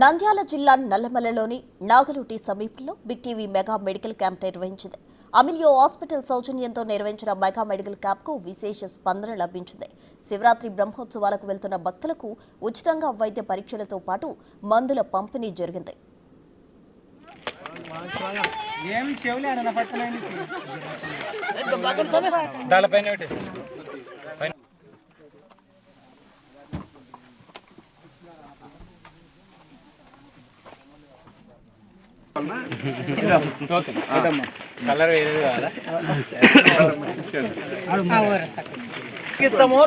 నంద్యాల జిల్లా నల్లమలలోని నాగలుటి సమీపంలో big TV mega medical camp నిర్వహించింది. అమిలియో హాస్పిటల్ సౌజన్యంతో నిర్వహించిన మెగా మెడికల్ క్యాంప్కు విశేష స్పందన లభించింది. శివరాత్రి బ్రహ్మోత్సవాలకు వెళ్తున్న భక్తులకు ఉచితంగా వైద్య పరీక్షలతో పాటు మందుల పంపిణీ జరిగింది. కలర్ వేరేది కాదా?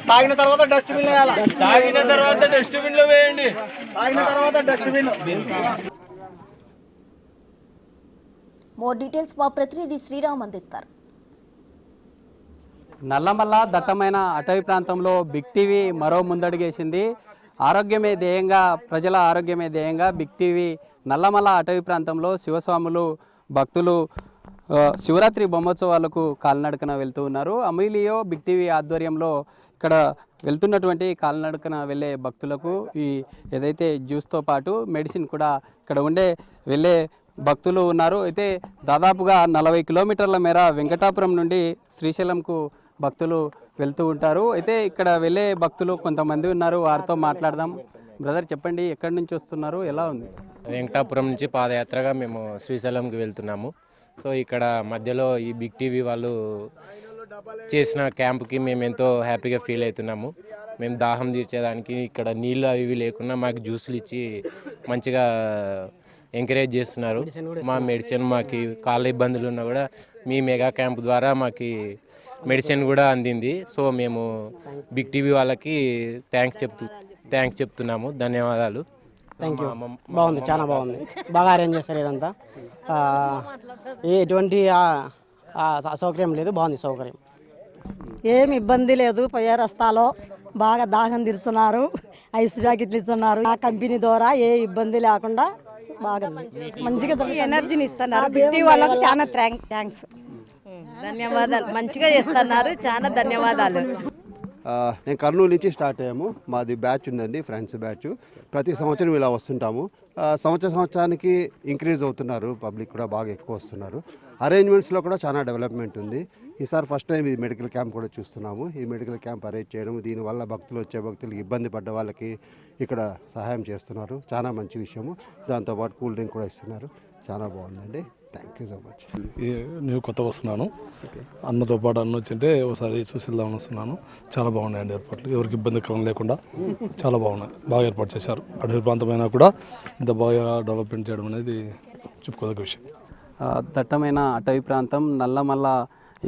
తాగిన తర్వాత డస్ట్బిన్ లో వేయండి. మోర్ డీటెయిల్స్ మా ప్రతినిధి శ్రీరామ్ అందిస్తారు. నల్లమల్ల దట్టమైన అటవీ ప్రాంతంలో బిగ్ టీవీ మరో ముందడుగేసింది. ఆరోగ్యమే ధ్యేయంగా, ప్రజల ఆరోగ్యమే ధ్యేయంగా బిగ్ టీవీ నల్లమల్ల అటవీ ప్రాంతంలో శివస్వాములు భక్తులు శివరాత్రి బ్రహ్మోత్సవాలకు కాలినడకన వెళ్తూ ఉన్నారు. అమిలియో బిగ్ టీవీ ఆధ్వర్యంలో ఇక్కడ వెళ్తున్నటువంటి కాలినడకన వెళ్ళే భక్తులకు ఈ ఏదైతే జ్యూస్తో పాటు మెడిసిన్ కూడా ఇక్కడ వెళ్ళే భక్తులు ఉన్నారు. అయితే దాదాపుగా 40 కిలోమీటర్ల మేర వెంకటాపురం నుండి శ్రీశైలంకు భక్తులు వెళ్తూ ఉంటారు. అయితే ఇక్కడ వెళ్ళే భక్తులు కొంతమంది ఉన్నారు, వారితో మాట్లాడదాం. బ్రదర్ చెప్పండి, ఎక్కడి నుంచి వస్తున్నారు, ఎలా ఉంది? వెంకటాపురం నుంచి పాదయాత్రగా మేము శ్రీశైలంకి వెళ్తున్నాము. సో ఇక్కడ మధ్యలో ఈ బిగ్ టీవీ వాళ్ళు చేసిన క్యాంప్కి మేము ఎంతో హ్యాపీగా ఫీల్ అవుతున్నాము. మేము దాహం తీర్చేదానికి ఇక్కడ నీళ్ళు అవి లేకుండా మాకు జ్యూసులు ఇచ్చి మంచిగా ఎంకరేజ్ చేస్తున్నారు. మా మెడిసిన్ మాకు కాళ్ళ ఇబ్బందులు ఉన్నా కూడా మీ మెగా క్యాంప్ ద్వారా మాకు మెడిసిన్ కూడా అందింది. సో మేము బిగ్ టీవీ వాళ్ళకి థ్యాంక్స్ చెప్తున్నాము. ధన్యవాదాలు. Thank you. బాగుంది, చాలా బాగుంది. బాగా అరేంజ్ చేస్తారు. ఇదంతా ఎటువంటి అసౌకర్యం లేదు, బాగుంది సౌకర్యం. ఏమి ఇబ్బంది లేదు. పోయే రస్తాలో బాగా దాహం తీరుతున్నారు, ఐస్ ప్యాకెట్లు ఇస్తున్నారు. ఆ కంపెనీ ద్వారా ఏ ఇబ్బంది లేకుండా బాగుంది, మంచిగా ఎనర్జీని ఇస్తున్నారు. బిగ్ టీవీ వాళ్ళకు చాలా థ్యాంక్స్, ధన్యవాదాలు. మంచిగా చేస్తున్నారు, చాలా ధన్యవాదాలు. నేను కర్నూలు నుంచి స్టార్ట్ అయ్యాము. మాది బ్యాచ్ ఉందండి, ఫ్రెండ్స్ బ్యాచ్. ప్రతి సంవత్సరం ఇలా వస్తుంటాము. సంవత్సరానికి ఇంక్రీజ్ అవుతున్నారు, పబ్లిక్ కూడా బాగా ఎక్కువ వస్తున్నారు. అరేంజ్మెంట్స్లో కూడా చాలా డెవలప్మెంట్ ఉంది. ఈసారి ఫస్ట్ టైం ఈ మెడికల్ క్యాంప్ కూడా చూస్తున్నాము. ఈ మెడికల్ క్యాంప్ అరేంజ్ చేయడం, దీనివల్ల భక్తులకు ఇబ్బంది పడ్డ వాళ్ళకి ఇక్కడ సహాయం చేస్తున్నారు. చాలా మంచి విషయము. దాంతోపాటు కూల్ డ్రింక్ కూడా ఇస్తున్నారు. చాలా బాగుందండి. Thank you so much. నేను కొత్తగా వస్తున్నాను, అన్నతో పాటు అన్న వచ్చింటే ఒకసారి చూసిద్దామని వస్తున్నాను. చాలా బాగున్నాయండి ఏర్పాట్లు, ఎవరికి ఇబ్బందికరం లేకుండా చాలా బాగున్నాయి. బాగా ఏర్పాటు చేశారు. అడవి ప్రాంతమైనా కూడా ఇంత బాగా డెవలప్మెంట్ చేయడం అనేది చెప్పుకోదగ్గ విషయం. దట్టమైన అటవీ ప్రాంతం నల్లమల్ల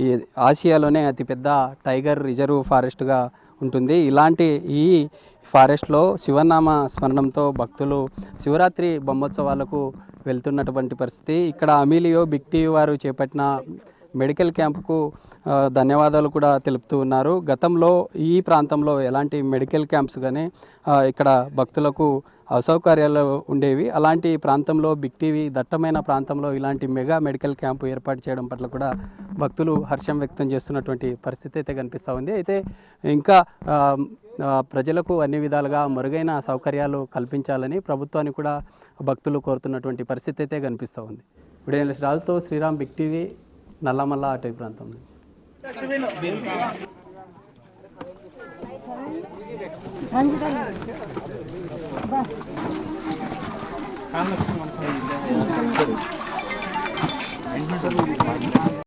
ఈ ఆసియాలోనే అతిపెద్ద టైగర్ రిజర్వ్ ఫారెస్ట్గా ఉంటుంది. ఇలాంటి ఈ ఫారెస్ట్లో శివనామ స్మరణంతో భక్తులు శివరాత్రి బ్రహ్మోత్సవాలకు వెళ్తున్నటువంటి పరిస్థితి. ఇక్కడ అమిలియో బిగ్ టీవీ వారు చేపట్టిన మెడికల్ క్యాంపుకు ధన్యవాదాలు కూడా తెలుపుతూ ఉన్నారు. గతంలో ఈ ప్రాంతంలో ఎలాంటి మెడికల్ క్యాంప్స్ కానీ ఇక్కడ భక్తులకు అసౌకర్యాలు ఉండేవి. అలాంటి ప్రాంతంలో బిగ్ టీవీ దట్టమైన ప్రాంతంలో ఇలాంటి మెగా మెడికల్ క్యాంపు ఏర్పాటు చేయడం పట్ల కూడా భక్తులు హర్షం వ్యక్తం చేస్తున్నటువంటి పరిస్థితి అయితే కనిపిస్తూ ఉంది. అయితే ఇంకా ప్రజలకు అన్ని విధాలుగా మెరుగైన సౌకర్యాలు కల్పించాలని ప్రభుత్వాన్ని కూడా భక్తులు కోరుతున్నటువంటి పరిస్థితి అయితే కనిపిస్తూ ఉంది. వీడియో రాజుతో శ్రీరామ్, బిగ్ టీవీ, నల్లమల్ల అటవీ ప్రాంతం నుంచి.